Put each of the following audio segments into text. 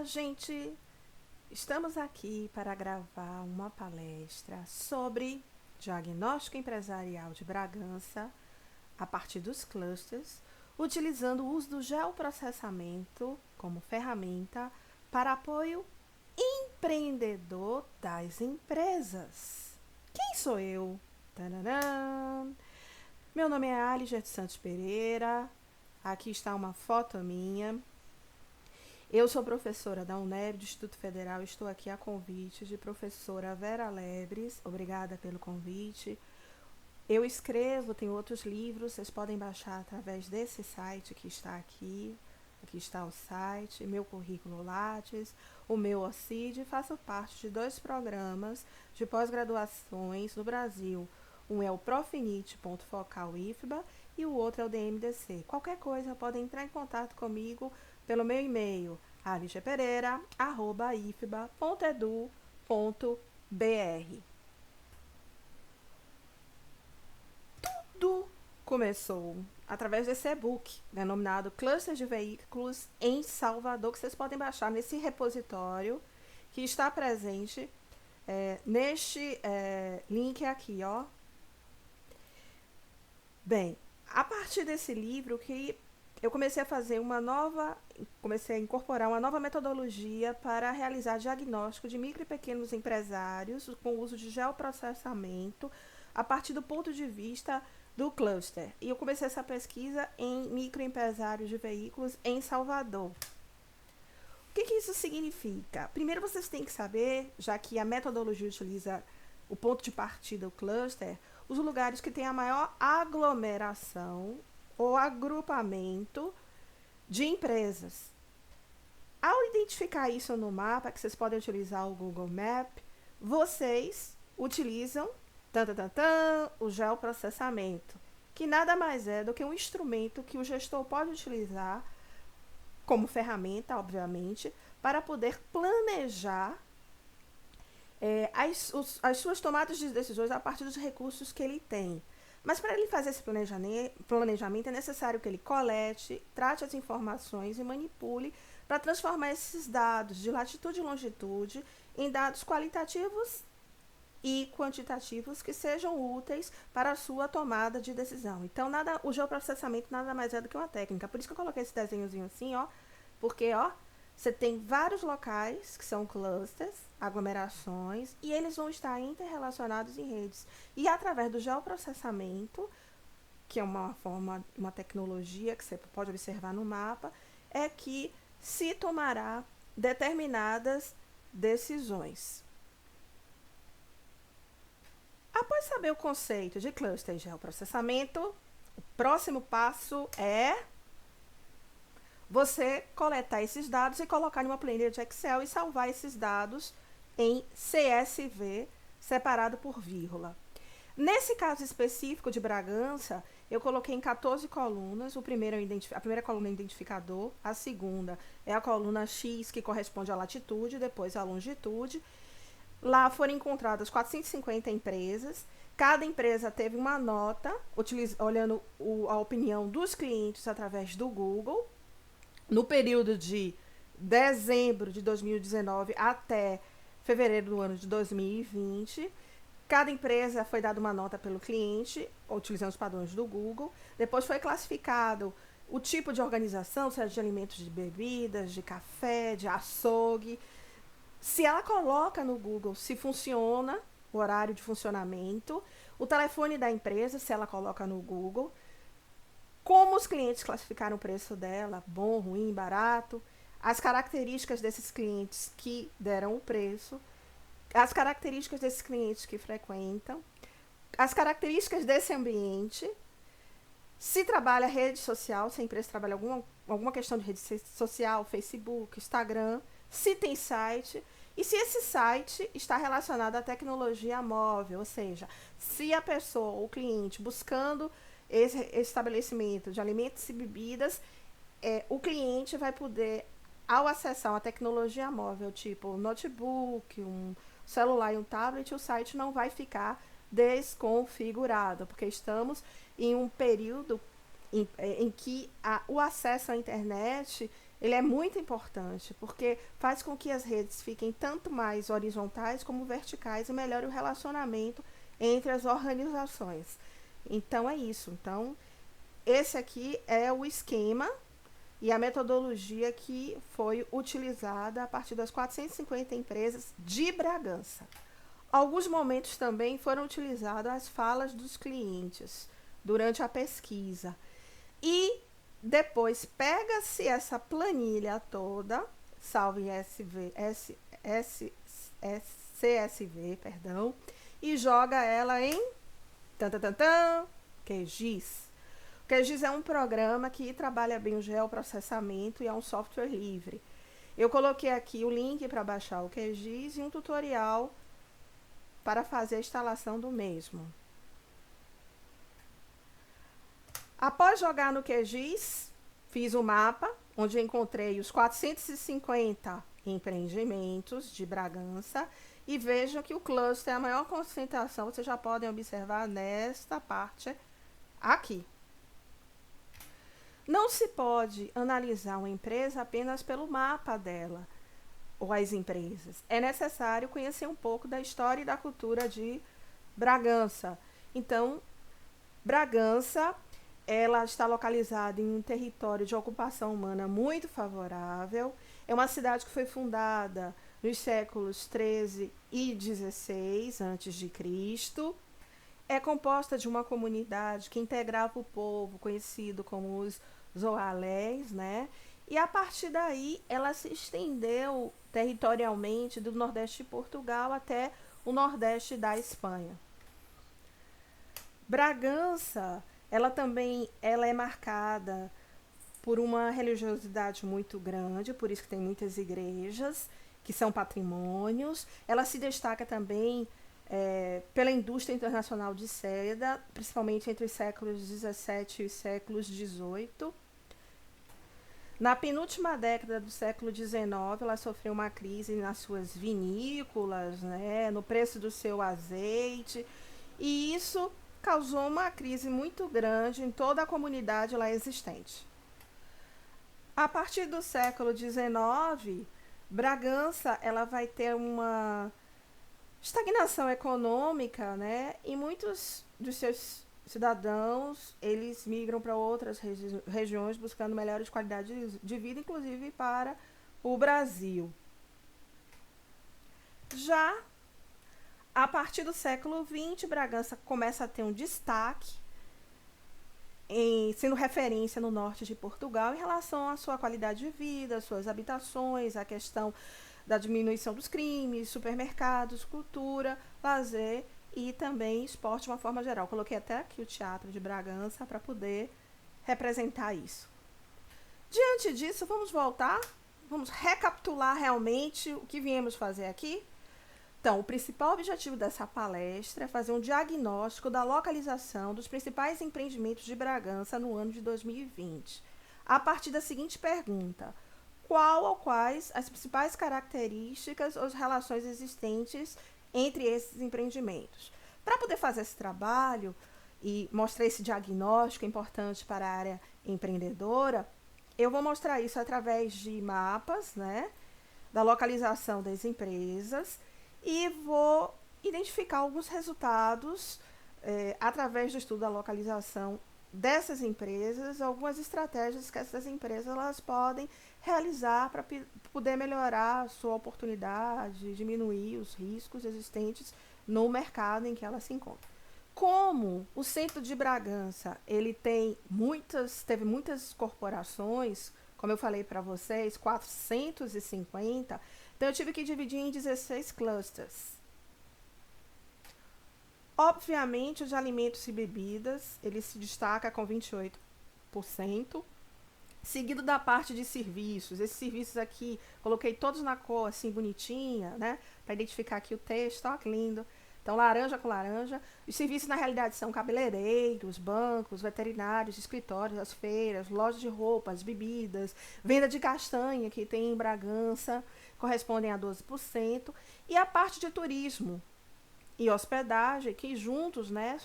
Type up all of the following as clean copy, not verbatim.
gente! Estamos aqui para gravar uma palestra sobre diagnóstico empresarial de Bragança a partir dos clusters, utilizando o uso do geoprocessamento como ferramenta para apoio empreendedor das empresas. Quem sou eu? Tararam! Meu nome é Aliger de Santos Pereira. Aqui está uma foto minha. Eu sou professora da UNEB, do Instituto Federal. Estou aqui a convite de professora Vera Lebres. Obrigada pelo convite. Eu escrevo, tenho outros livros, vocês podem baixar através desse site que está aqui. Aqui está o site, meu currículo Lattes, o meu OCID. Faço parte de 2 programas de pós-graduações no Brasil. Um é o Profinit.focal IFBA e o outro é o DMDC. Qualquer coisa, podem entrar em contato comigo pelo meu e-mail, aligepereira@ifba.edu.br. Tudo começou através desse e-book, denominado Cluster de Veículos em Salvador, que vocês podem baixar nesse repositório que está presente neste link aqui, ó. Bem, a partir desse livro que eu comecei a incorporar uma nova metodologia para realizar diagnóstico de micro e pequenos empresários com o uso de geoprocessamento a partir do ponto de vista do cluster. E eu comecei essa pesquisa em microempresários de veículos em Salvador. O que isso significa? Primeiro vocês têm que saber, já que a metodologia utiliza o ponto de partida, o cluster, os lugares que têm a maior aglomeração ou agrupamento de empresas. Ao identificar isso no mapa, que vocês podem utilizar o Google Map, vocês utilizam o geoprocessamento, que nada mais é do que um instrumento que o gestor pode utilizar como ferramenta, obviamente, para poder planejar as suas tomadas de decisões a partir dos recursos que ele tem. Mas para ele fazer esse planejamento é necessário que ele colete, trate as informações e manipule para transformar esses dados de latitude e longitude em dados qualitativos e quantitativos que sejam úteis para a sua tomada de decisão. Então, o geoprocessamento nada mais é do que uma técnica. Por isso que eu coloquei esse desenhozinho assim, ó, porque, ó, você tem vários locais que são clusters, aglomerações, e eles vão estar interrelacionados em redes. E através do geoprocessamento, que é uma tecnologia que você pode observar no mapa, é que se tomará determinadas decisões. Após saber o conceito de cluster e geoprocessamento, o próximo passo é você coletar esses dados e colocar em uma planilha de Excel e salvar esses dados em CSV, separado por vírgula. Nesse caso específico de Bragança, eu coloquei em 14 colunas. A primeira coluna é o identificador, a segunda é a coluna X, que corresponde à latitude, depois à longitude. Lá foram encontradas 450 empresas. Cada empresa teve uma nota, olhando a opinião dos clientes através do Google. No período de dezembro de 2019 até fevereiro do ano de 2020, cada empresa foi dada uma nota pelo cliente, utilizando os padrões do Google. Depois foi classificado o tipo de organização, seja de alimentos, de bebidas, de café, de açougue. Se ela coloca no Google se funciona, o horário de funcionamento, o telefone da empresa, se ela coloca no Google, como os clientes classificaram o preço dela, bom, ruim, barato, as características desses clientes que deram o preço, as características desses clientes que frequentam, as características desse ambiente, se trabalha rede social, se a empresa trabalha alguma questão de rede social, Facebook, Instagram, se tem site, e se esse site está relacionado à tecnologia móvel, ou seja, se a pessoa, o cliente, buscando esse estabelecimento de alimentos e bebidas, o cliente vai poder, ao acessar uma tecnologia móvel, tipo um notebook, um celular e um tablet, o site não vai ficar desconfigurado, porque estamos em um período em que o acesso à internet ele é muito importante, porque faz com que as redes fiquem tanto mais horizontais como verticais e melhore o relacionamento entre as organizações. Então é isso. Então, esse aqui é o esquema e a metodologia que foi utilizada a partir das 450 empresas de Bragança. Alguns momentos também foram utilizadas as falas dos clientes durante a pesquisa. E depois pega-se essa planilha toda, salvo em CSV, perdão, e joga ela em QGIS. O QGIS é um programa que trabalha bem o geoprocessamento e é um software livre. Eu coloquei aqui o link para baixar o QGIS e um tutorial para fazer a instalação do mesmo. Após jogar no QGIS, fiz o mapa, onde encontrei os 450 empreendimentos de Bragança e vejam que o cluster é a maior concentração, vocês já podem observar nesta parte aqui. Não se pode analisar uma empresa apenas pelo mapa dela, ou as empresas. É necessário conhecer um pouco da história e da cultura de Bragança. Então, Bragança, ela está localizada em um território de ocupação humana muito favorável. É uma cidade que foi fundada nos séculos 13 e 16 a.C. É composta de uma comunidade que integrava o povo, conhecido como os Zoalés, né? E a partir daí ela se estendeu territorialmente do nordeste de Portugal até o nordeste da Espanha. Bragança, ela é marcada por uma religiosidade muito grande, por isso que tem muitas igrejas que são patrimônios. Ela se destaca também pela indústria internacional de seda, principalmente entre os séculos XVII e os séculos XVIII. Na penúltima década do século XIX, ela sofreu uma crise nas suas vinícolas, né, no preço do seu azeite, e isso causou uma crise muito grande em toda a comunidade lá existente. A partir do século XIX, Bragança ela vai ter uma estagnação econômica, né, e muitos dos seus cidadãos, eles migram para outras regiões buscando melhores qualidades de vida, inclusive para o Brasil. Já a partir do século XX, Bragança começa a ter um destaque, sendo referência no norte de Portugal em relação à sua qualidade de vida, suas habitações, a questão da diminuição dos crimes, supermercados, cultura, lazer e também esporte de uma forma geral. Coloquei até aqui o Teatro de Bragança para poder representar isso. Diante disso, vamos voltar, vamos recapitular realmente o que viemos fazer aqui. Então, o principal objetivo dessa palestra é fazer um diagnóstico da localização dos principais empreendimentos de Bragança no ano de 2020, a partir da seguinte pergunta: qual ou quais as principais características ou relações existentes entre esses empreendimentos? Para poder fazer esse trabalho e mostrar esse diagnóstico importante para a área empreendedora, eu vou mostrar isso através de mapas, né, da localização das empresas, e vou identificar alguns resultados através do estudo da localização dessas empresas, algumas estratégias que essas empresas elas podem realizar para poder melhorar a sua oportunidade, diminuir os riscos existentes no mercado em que ela se encontra. Como o centro de Bragança ele teve muitas corporações, como eu falei para vocês, 450, então eu tive que dividir em 16 clusters. Obviamente, os alimentos e bebidas, ele se destaca com 28%, seguido da parte de serviços. Esses serviços aqui, coloquei todos na cor, assim, bonitinha, né? Para identificar aqui o texto, ó, que lindo. Então, laranja com laranja. Os serviços, na realidade, são cabeleireiros, bancos, veterinários, escritórios, as feiras, lojas de roupas, bebidas, venda de castanha, que tem em Bragança, correspondem a 12%. E a parte de turismo e hospedagem, que juntos, né,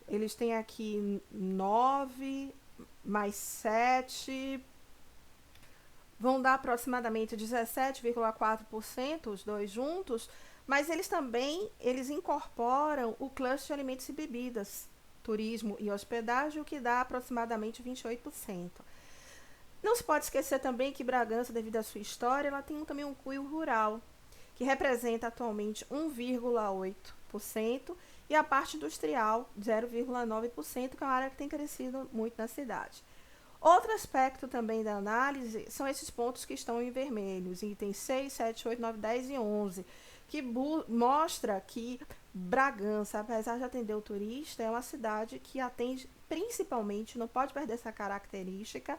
eles têm aqui 9 mais 7, vão dar aproximadamente 17,4% os dois juntos, mas eles incorporam o cluster de alimentos e bebidas, turismo e hospedagem, o que dá aproximadamente 28%. Não se pode esquecer também que Bragança, devido à sua história, ela tem também um cunho rural, que representa atualmente 1,8%, e a parte industrial, 0,9%, que é uma área que tem crescido muito na cidade. Outro aspecto também da análise são esses pontos que estão em vermelhos, itens 6, 7, 8, 9, 10 e 11, que mostra que Bragança, apesar de atender o turista, é uma cidade que atende principalmente, não pode perder essa característica,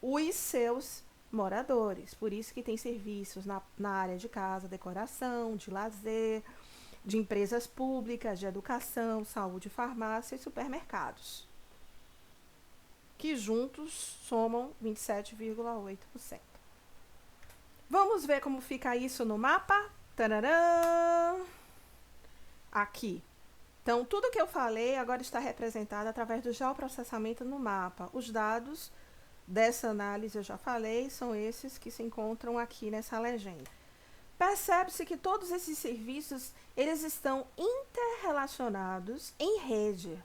os seus moradores. Por isso que tem serviços na área de casa, decoração, de lazer, de empresas públicas, de educação, saúde, farmácia e supermercados, que juntos somam 27,8%. Vamos ver como fica isso no mapa? Tararã! Aqui. Então, tudo que eu falei agora está representado através do geoprocessamento no mapa. Os dados dessa análise, eu já falei, são esses que se encontram aqui nessa legenda. Percebe-se que todos esses serviços, eles estão interrelacionados em rede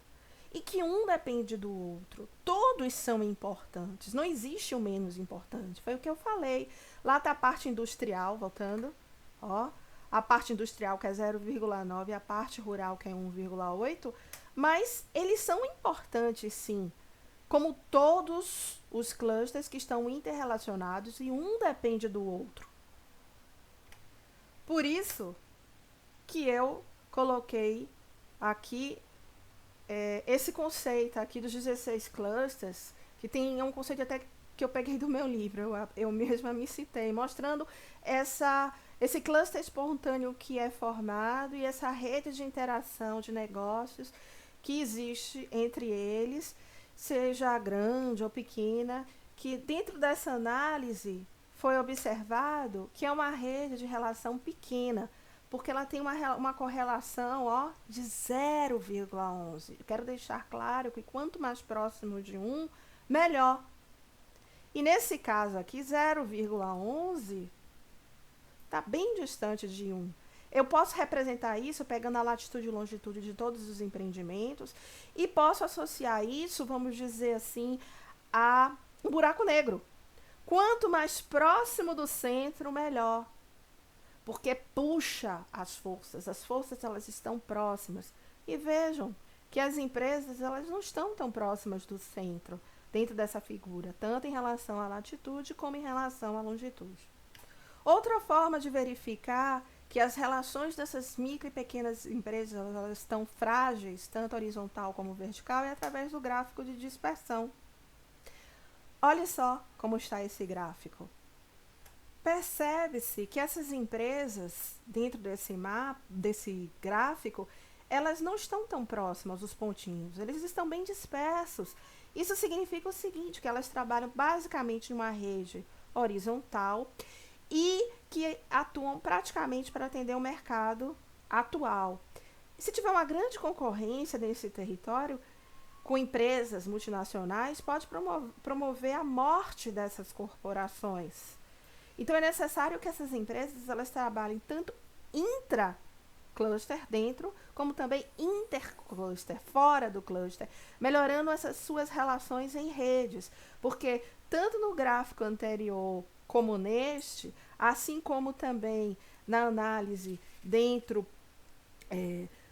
e que um depende do outro. Todos são importantes, não existe o menos importante. Foi o que eu falei. Lá está a parte industrial, voltando, ó, a parte industrial que é 0,9 e a parte rural que é 1,8, mas eles são importantes sim, como todos os clusters que estão interrelacionados e um depende do outro. Por isso que eu coloquei aqui esse conceito aqui dos 16 clusters, que tem um conceito até que eu peguei do meu livro, eu mesma me citei, mostrando esse cluster espontâneo que é formado e essa rede de interação de negócios que existe entre eles, seja grande ou pequena, que dentro dessa análise foi observado que é uma rede de relação pequena, porque ela tem uma correlação de 0,11. Eu quero deixar claro que quanto mais próximo de 1, melhor. E nesse caso aqui, 0,11 está bem distante de 1. Eu posso representar isso pegando a latitude e longitude de todos os empreendimentos e posso associar isso, vamos dizer assim, a um buraco negro. Quanto mais próximo do centro, melhor. Porque puxa as forças elas estão próximas. E vejam que as empresas elas não estão tão próximas do centro, dentro dessa figura, tanto em relação à latitude como em relação à longitude. Outra forma de verificar que as relações dessas micro e pequenas empresas elas estão frágeis, tanto horizontal como vertical, é através do gráfico de dispersão. Olha só como está esse gráfico. Percebe-se que essas empresas, dentro desse gráfico, elas não estão tão próximas, os pontinhos, eles estão bem dispersos. Isso significa o seguinte, que elas trabalham basicamente numa rede horizontal e que atuam praticamente para atender o mercado atual. Se tiver uma grande concorrência nesse território, com empresas multinacionais, pode promover a morte dessas corporações. Então, é necessário que essas empresas elas trabalhem tanto intra-cluster dentro, como também intercluster, fora do cluster, melhorando essas suas relações em redes, porque tanto no gráfico anterior como neste, assim como também na análise dentro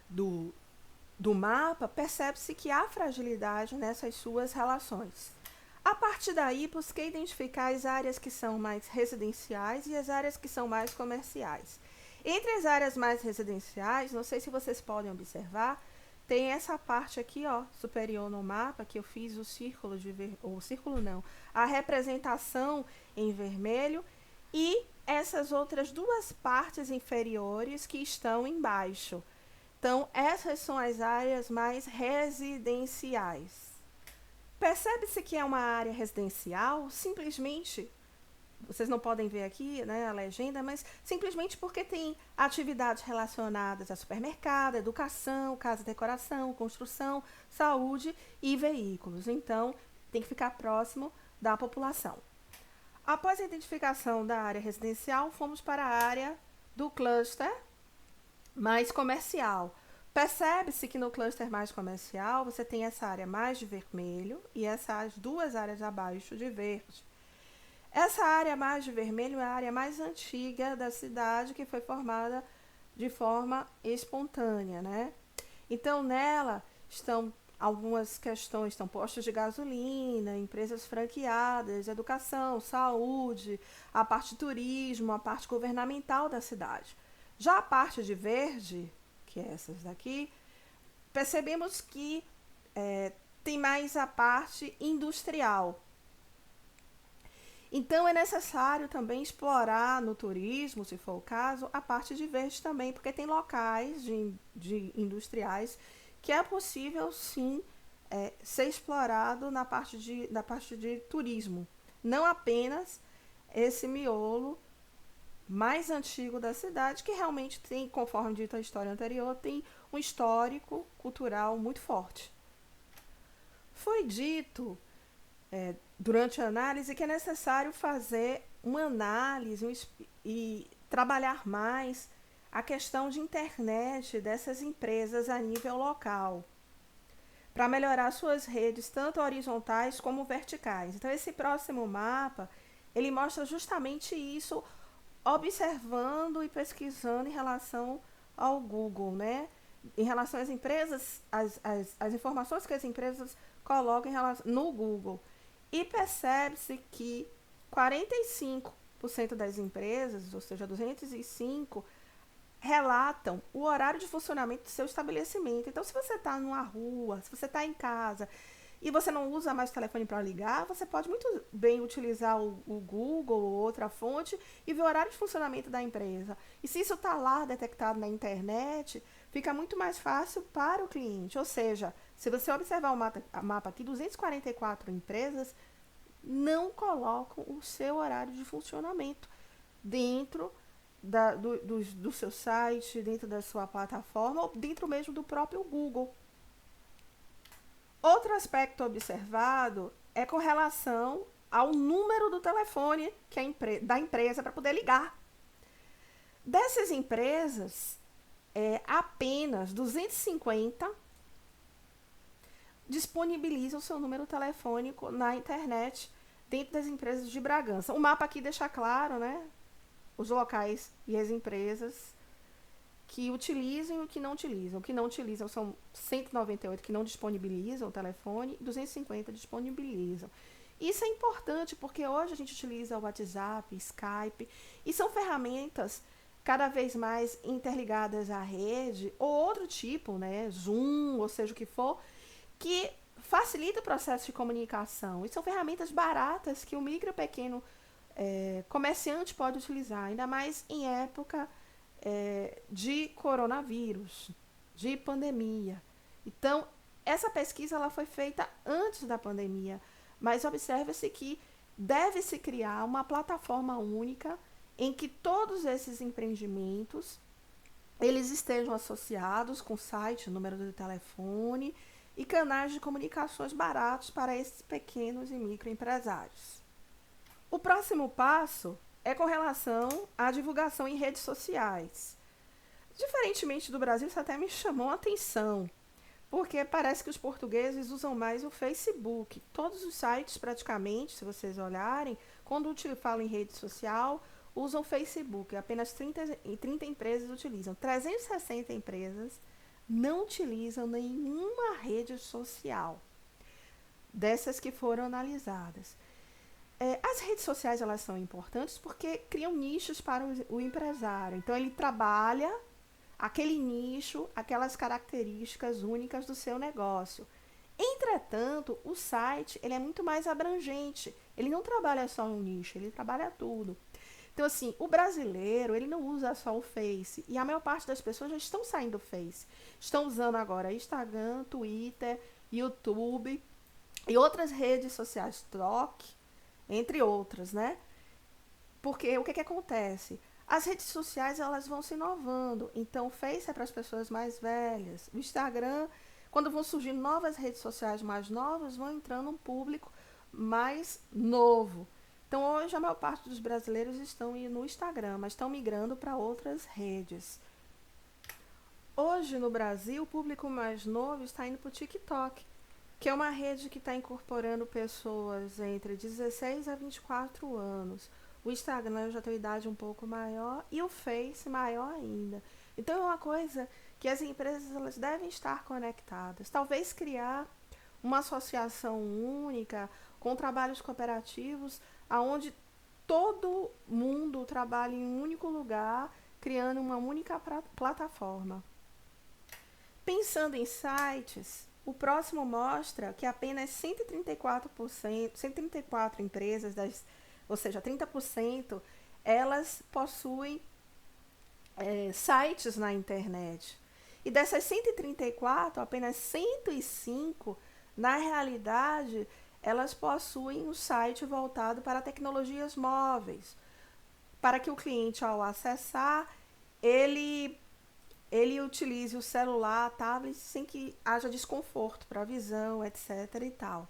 do mapa, percebe-se que há fragilidade nessas suas relações. A partir daí, busquei identificar as áreas que são mais residenciais e as áreas que são mais comerciais. Entre as áreas mais residenciais, não sei se vocês podem observar, tem essa parte aqui, superior no mapa, que eu fiz a representação em vermelho, e essas outras duas partes inferiores que estão embaixo. Então, essas são as áreas mais residenciais. Percebe-se que é uma área residencial, simplesmente, vocês não podem ver aqui, né, a legenda, mas simplesmente porque tem atividades relacionadas a supermercado, educação, casa, decoração, construção, saúde e veículos. Então, tem que ficar próximo da população. Após a identificação da área residencial, fomos para a área do cluster mais comercial. Percebe-se que no cluster mais comercial você tem essa área mais de vermelho e essas duas áreas abaixo de verde. Essa área mais de vermelho é a área mais antiga da cidade, que foi formada de forma espontânea, né? Então, nela estão algumas questões, estão postos de gasolina, empresas franqueadas, educação, saúde, a parte de turismo, a parte governamental da cidade. Já a parte de verde, que é essas daqui, percebemos que tem mais a parte industrial. Então é necessário também explorar no turismo, se for o caso, a parte de verde também, porque tem locais de industriais que é possível sim ser explorado na parte de turismo. Não apenas esse miolo mais antigo da cidade, que realmente tem, conforme dito a história anterior, tem um histórico cultural muito forte. Foi dito durante a análise que é necessário fazer uma análise e trabalhar mais a questão de internet dessas empresas a nível local, para melhorar suas redes, tanto horizontais como verticais. Então, esse próximo mapa, ele mostra justamente isso, observando e pesquisando em relação ao Google, né? Em relação às empresas, as informações que as empresas colocam no Google. E percebe-se que 45% das empresas, ou seja, 205, relatam o horário de funcionamento do seu estabelecimento. Então, se você está numa rua, se você está em casa e você não usa mais o telefone para ligar, você pode muito bem utilizar o Google ou outra fonte e ver o horário de funcionamento da empresa. E se isso está lá detectado na internet, fica muito mais fácil para o cliente. Ou seja, se você observar o mapa aqui, 244 empresas não colocam o seu horário de funcionamento dentro do seu site, dentro da sua plataforma ou dentro mesmo do próprio Google. Outro aspecto observado é com relação ao número do telefone da empresa para poder ligar. Dessas empresas, apenas 250 disponibilizam o seu número telefônico na internet dentro das empresas de Bragança. O mapa aqui deixa claro, né, os locais e as empresas que utilizam e o que não utilizam. O que não utilizam são 198 que não disponibilizam o telefone e 250 disponibilizam. Isso é importante porque hoje a gente utiliza o WhatsApp, Skype, e são ferramentas cada vez mais interligadas à rede, ou outro tipo, né, Zoom, ou seja o que for, que facilita o processo de comunicação. E são ferramentas baratas que o micro e pequeno comerciante pode utilizar, ainda mais em época de coronavírus, de pandemia. Então, essa pesquisa ela foi feita antes da pandemia, mas observa-se que deve-se criar uma plataforma única em que todos esses empreendimentos eles estejam associados com site, número de telefone e canais de comunicações baratos para esses pequenos e microempresários. O próximo passo é com relação à divulgação em redes sociais. Diferentemente do Brasil, isso até me chamou a atenção, porque parece que os portugueses usam mais o Facebook. Todos os sites, praticamente, se vocês olharem, quando falam em rede social, usam o Facebook. Apenas 30 empresas utilizam. 360 empresas não utilizam nenhuma rede social dessas que foram analisadas. As redes sociais elas são importantes porque criam nichos para o empresário. Então, ele trabalha aquele nicho, aquelas características únicas do seu negócio. Entretanto, o site ele é muito mais abrangente. Ele não trabalha só um nicho, ele trabalha tudo. Então, assim, o brasileiro, ele não usa só o Face. E a maior parte das pessoas já estão saindo do Face. Estão usando agora Instagram, Twitter, YouTube e outras redes sociais, TikTok, entre outras, né? Porque o que acontece? As redes sociais, elas vão se inovando. Então, o Face é para as pessoas mais velhas. O Instagram, quando vão surgindo novas redes sociais mais novas, vão entrando um público mais novo. Então, hoje, a maior parte dos brasileiros estão no Instagram, mas estão migrando para outras redes. Hoje, no Brasil, o público mais novo está indo para o TikTok, que é uma rede que está incorporando pessoas entre 16 a 24 anos. O Instagram já tem uma idade um pouco maior e o Face maior ainda. Então, é uma coisa que as empresas elas devem estar conectadas. Talvez criar uma associação única com trabalhos cooperativos, aonde todo mundo trabalha em um único lugar, criando uma única plataforma. Pensando em sites, o próximo mostra que apenas 134 empresas, ou seja, 30%, elas possuem sites na internet. E dessas 134, apenas 105, na realidade, elas possuem um site voltado para tecnologias móveis, para que o cliente, ao acessar, ele utilize o celular, a tablet, sem que haja desconforto para a visão, etc. e tal.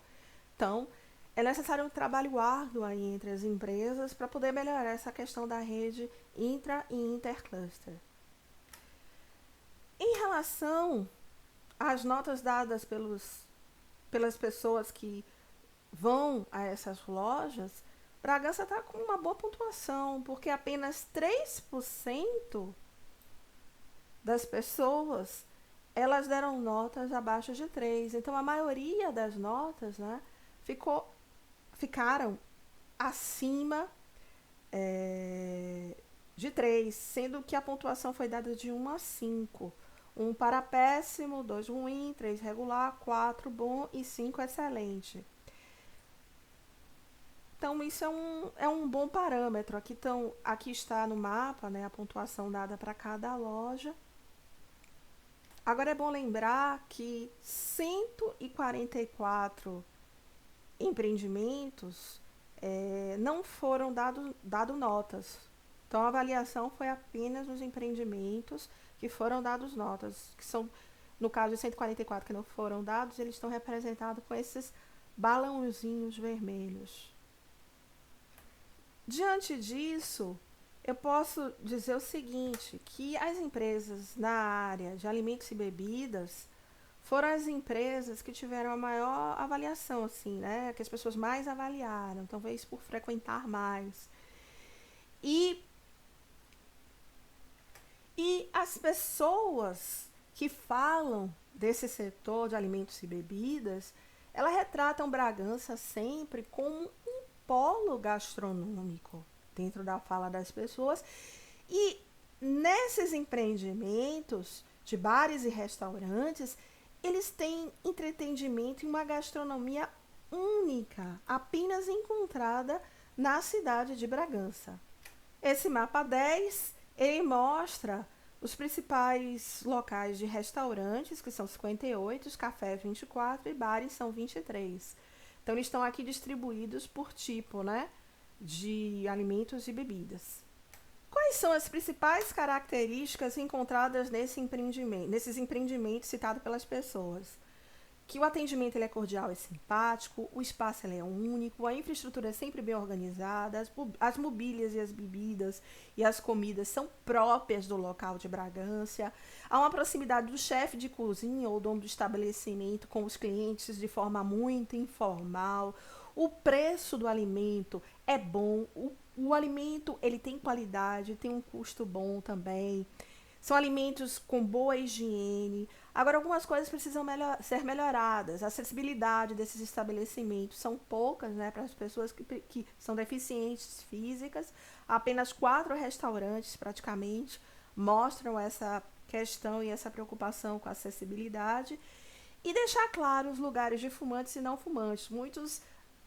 Então, é necessário um trabalho árduo aí entre as empresas para poder melhorar essa questão da rede intra e intercluster. Em relação às notas dadas pelas pessoas que vão a essas lojas, Bragança está com uma boa pontuação, porque apenas 3% das pessoas elas deram notas abaixo de 3. Então, a maioria das notas, né, ficaram acima de 3, sendo que a pontuação foi dada de 1 a 5. 1 para péssimo, 2 ruim, 3 regular, 4 bom e 5 excelente. Então, isso é um bom parâmetro. Aqui está no mapa, né, a pontuação dada para cada loja. Agora é bom lembrar que 144 empreendimentos não foram dado notas. Então, a avaliação foi apenas nos empreendimentos que foram dados notas, que são, no caso de 144 que não foram dados, eles estão representados com esses balãozinhos vermelhos. Diante disso, eu posso dizer o seguinte, que as empresas na área de alimentos e bebidas foram as empresas que tiveram a maior avaliação, assim, né? Que as pessoas mais avaliaram, talvez por frequentar mais. E as pessoas que falam desse setor de alimentos e bebidas, elas retratam Bragança sempre como um polo gastronômico dentro da fala das pessoas. E nesses empreendimentos de bares e restaurantes, eles têm entretenimento e uma gastronomia única, apenas encontrada na cidade de Bragança. Esse mapa 10, ele mostra os principais locais de restaurantes, que são 58, os cafés 24 e bares são 23. Então, eles estão aqui distribuídos por tipo, né, de alimentos e bebidas. Quais são as principais características encontradas nesses empreendimentos citados pelas pessoas? Que o atendimento ele é cordial e simpático, o espaço ele é único, a infraestrutura é sempre bem organizada, as mobílias e as bebidas e as comidas são próprias do local de Bragança, há uma proximidade do chefe de cozinha ou dono do estabelecimento com os clientes de forma muito informal, o preço do alimento é bom, o alimento ele tem qualidade, tem um custo bom também, são alimentos com boa higiene. Agora, algumas coisas precisam ser melhoradas. A acessibilidade desses estabelecimentos são poucas, né, para as pessoas que são deficientes físicas. Apenas 4 restaurantes, praticamente, mostram essa questão e essa preocupação com a acessibilidade. E deixar claro os lugares de fumantes e não fumantes.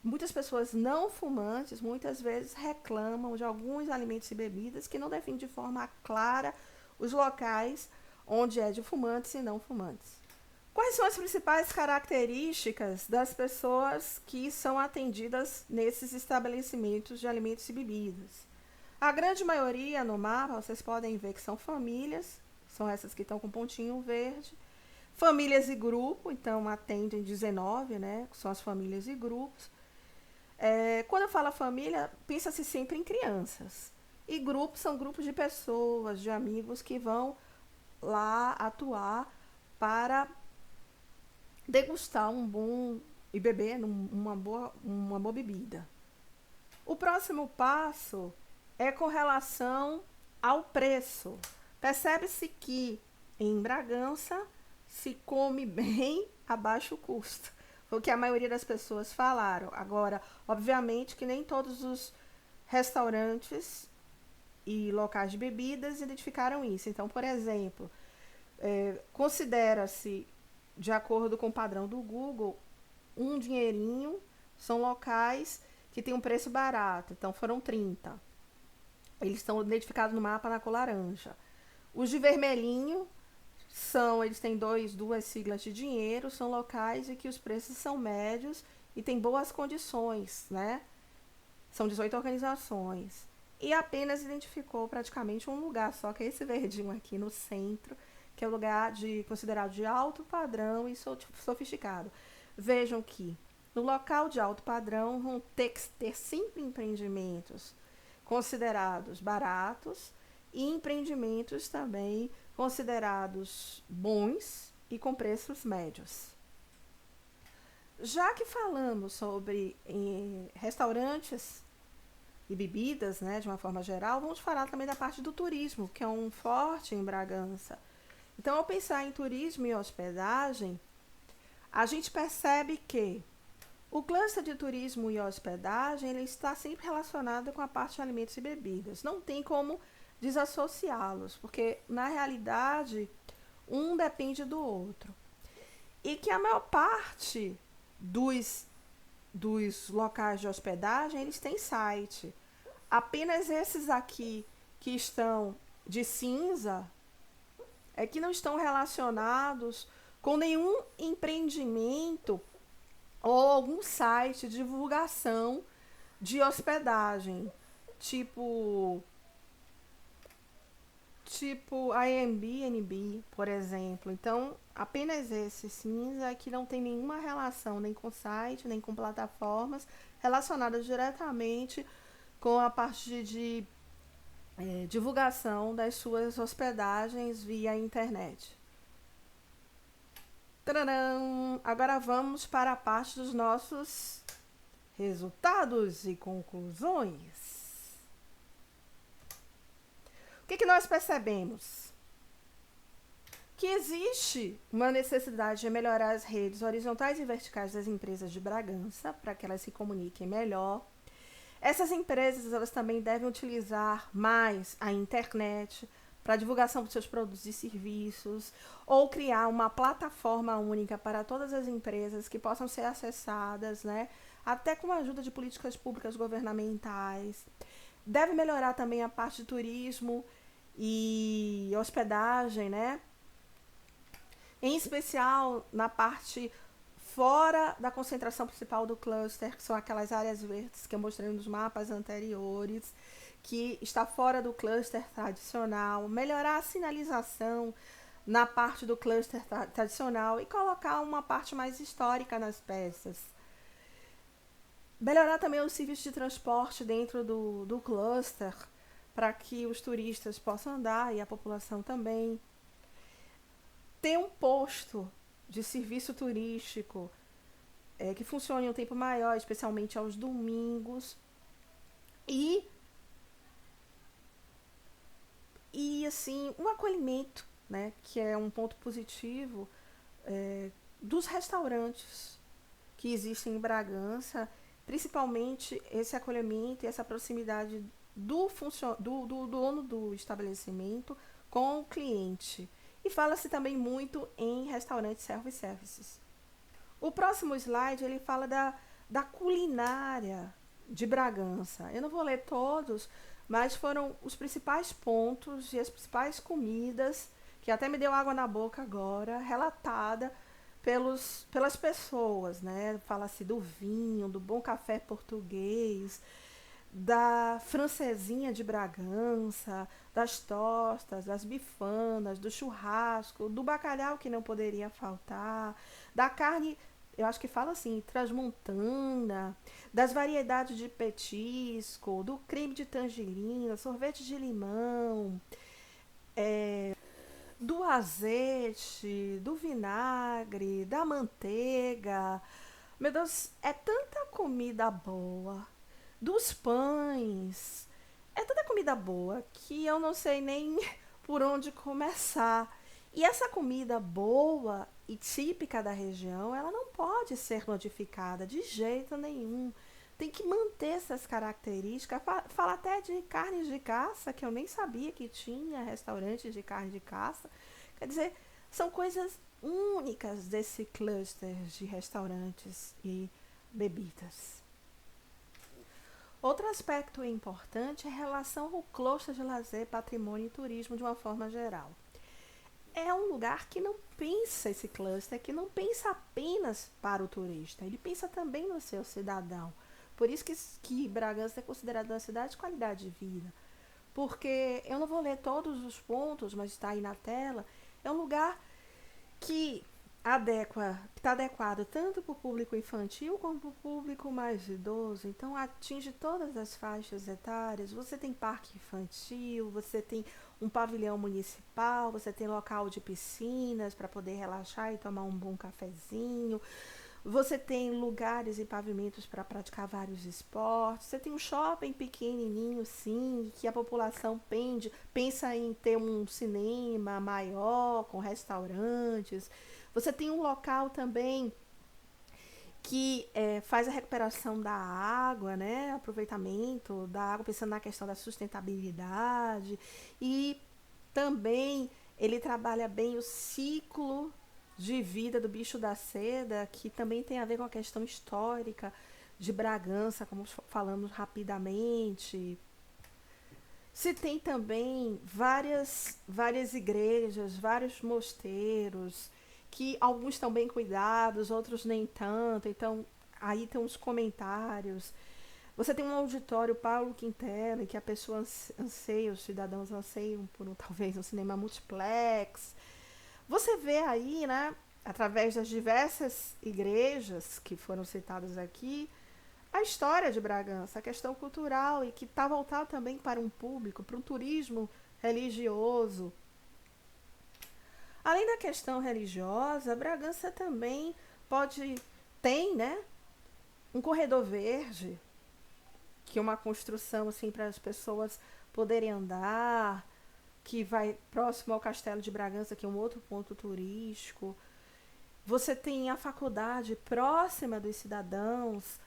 Muitas pessoas não fumantes, muitas vezes, reclamam de alguns alimentos e bebidas que não definem de forma clara os locais onde é de fumantes e não fumantes. Quais são as principais características das pessoas que são atendidas nesses estabelecimentos de alimentos e bebidas? A grande maioria no mapa, vocês podem ver que são famílias, são essas que estão com pontinho verde. Famílias e grupo, então atendem 19, né? São as famílias e grupos. Quando eu falo família, pensa-se sempre em crianças. E grupos são grupos de pessoas, de amigos que vão lá atuar para degustar um bom e beber uma boa bebida. O próximo passo é com relação ao preço. Percebe-se que em Bragança se come bem a baixo custo. Foi o que a maioria das pessoas falaram. Agora, obviamente que nem todos os restaurantes e locais de bebidas identificaram isso. Então, por exemplo, considera-se, de acordo com o padrão do Google, um dinheirinho são locais que têm um preço barato. Então, foram 30. Eles estão identificados no mapa na cor laranja. Os de vermelhinho eles têm duas siglas de dinheiro, são locais em que os preços são médios e têm boas condições, né? São 18 organizações. E apenas identificou praticamente um lugar só, que é esse verdinho aqui no centro, que é o lugar considerado de alto padrão e sofisticado. Vejam que no local de alto padrão vão ter 5 empreendimentos considerados baratos e empreendimentos também considerados bons e com preços médios. Já que falamos sobre restaurantes e bebidas, né, de uma forma geral, vamos falar também da parte do turismo, que é um forte em Bragança. Então, ao pensar em turismo e hospedagem, a gente percebe que o cluster de turismo e hospedagem ele está sempre relacionado com a parte de alimentos e bebidas. Não tem como desassociá-los, porque na realidade um depende do outro. E que a maior parte dos locais de hospedagem eles têm site. Apenas esses aqui que estão de cinza é que não estão relacionados com nenhum empreendimento ou algum site de divulgação de hospedagem, tipo a Airbnb, por exemplo. Então, apenas esse cinza que não tem nenhuma relação nem com site, nem com plataformas relacionadas diretamente com a parte de divulgação das suas hospedagens via internet. Tcharam! Agora vamos para a parte dos nossos resultados e conclusões. O que nós percebemos? Que existe uma necessidade de melhorar as redes horizontais e verticais das empresas de Bragança para que elas se comuniquem melhor. Essas empresas elas também devem utilizar mais a internet para a divulgação dos seus produtos e serviços, ou criar uma plataforma única para todas as empresas que possam ser acessadas, né, até com a ajuda de políticas públicas governamentais. Deve melhorar também a parte de turismo e hospedagem, né, em especial na parte fora da concentração principal do cluster, que são aquelas áreas verdes que eu mostrei nos mapas anteriores, que está fora do cluster tradicional, melhorar a sinalização na parte do cluster tradicional e colocar uma parte mais histórica nas peças. Melhorar também o serviço de transporte dentro do cluster, para que os turistas possam andar e a população também. Ter um posto de serviço turístico que funcione um tempo maior, especialmente aos domingos. E assim, um acolhimento, né, que é um ponto positivo dos restaurantes que existem em Bragança, principalmente esse acolhimento e essa proximidade do dono do estabelecimento com o cliente. E fala-se também muito em restaurantes self-services. O próximo slide ele fala da culinária de Bragança. Eu não vou ler todos, mas foram os principais pontos e as principais comidas, que até me deu água na boca agora, relatada pelas pessoas, né? Fala-se do vinho, do bom café português, da francesinha de Bragança, das tostas, das bifanas, do churrasco, do bacalhau que não poderia faltar, da carne eu acho que fala assim, transmontana, das variedades de petisco, do creme de tangerina, sorvete de limão, do azeite, do vinagre, da manteiga. Meu Deus, é tanta comida boa. Dos pães. É tanta comida boa que eu não sei nem por onde começar. E essa comida boa e típica da região, ela não pode ser modificada de jeito nenhum. Tem que manter essas características. Fala até de carnes de caça, que eu nem sabia que tinha restaurantes de carne de caça. Quer dizer, são coisas únicas desse cluster de restaurantes e bebidas. Outro aspecto importante é a relação ao cluster de lazer, patrimônio e turismo de uma forma geral. É um lugar que não pensa esse cluster, que não pensa apenas para o turista, ele pensa também no seu cidadão. Por isso que Bragança é considerada uma cidade de qualidade de vida. Porque eu não vou ler todos os pontos, mas está aí na tela. É um lugar que está adequado tanto para o público infantil como para o público mais idoso. Então atinge todas as faixas etárias. Você tem parque infantil, você tem um pavilhão municipal, você tem local de piscinas para poder relaxar e tomar um bom cafezinho. Você tem lugares e pavimentos para praticar vários esportes. Você tem um shopping pequenininho, sim, que a população pensa em ter um cinema maior, com restaurantes. Você tem um local também que faz a recuperação da água, né? Aproveitamento da água, pensando na questão da sustentabilidade. E também ele trabalha bem o ciclo de vida do bicho da seda, que também tem a ver com a questão histórica de Bragança, como falamos rapidamente. Se tem também várias igrejas, vários mosteiros, que alguns estão bem cuidados, outros nem tanto. Então, aí tem uns comentários. Você tem um auditório Paulo Quintela, em que a pessoa anseia, os cidadãos anseiam por talvez um cinema multiplex. Você vê aí, né, através das diversas igrejas que foram citadas aqui, a história de Bragança, a questão cultural e que está voltado também para um público, para um turismo religioso. Além da questão religiosa, Bragança também tem, né, um corredor verde, que é uma construção assim para as pessoas poderem andar, que vai próximo ao Castelo de Bragança, que é um outro ponto turístico. Você tem a faculdade próxima dos cidadãos,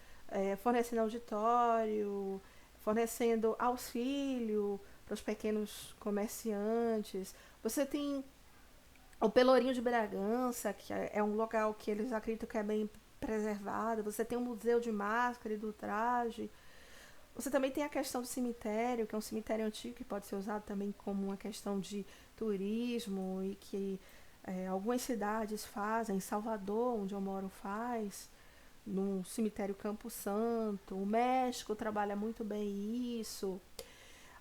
fornecendo auditório, fornecendo auxílio para os pequenos comerciantes. Você tem o Pelourinho de Bragança, que é um local que eles acreditam que é bem preservado. Você tem o Museu de Máscara e do Traje. Você também tem a questão do cemitério, que é um cemitério antigo que pode ser usado também como uma questão de turismo e que algumas cidades fazem. Salvador, onde eu moro, faz. No cemitério Campo Santo. O México trabalha muito bem isso.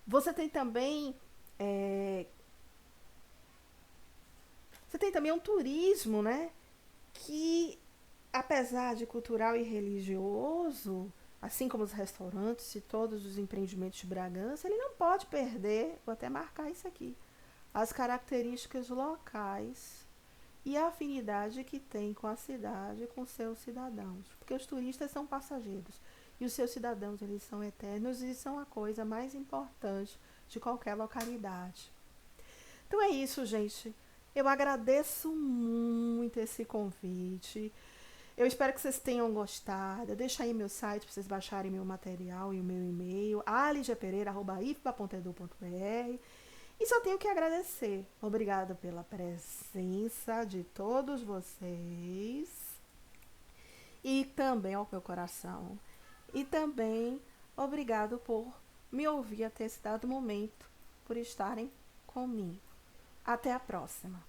Você tem também você tem também um turismo, né? Que, apesar de cultural e religioso, assim como os restaurantes e todos os empreendimentos de Bragança, ele não pode perder, vou até marcar isso aqui, as características locais e a afinidade que tem com a cidade e com seus cidadãos. Porque os turistas são passageiros e os seus cidadãos, eles são eternos e são a coisa mais importante de qualquer localidade. Então é isso, gente. Eu agradeço muito esse convite. Eu espero que vocês tenham gostado. Deixa aí meu site para vocês baixarem meu material e o meu e-mail, aligepereira@ifba.edu.br. E só tenho que agradecer. Obrigada pela presença de todos vocês. E também ao meu coração. E também obrigado por me ouvir até esse dado momento, por estarem comigo. Até a próxima.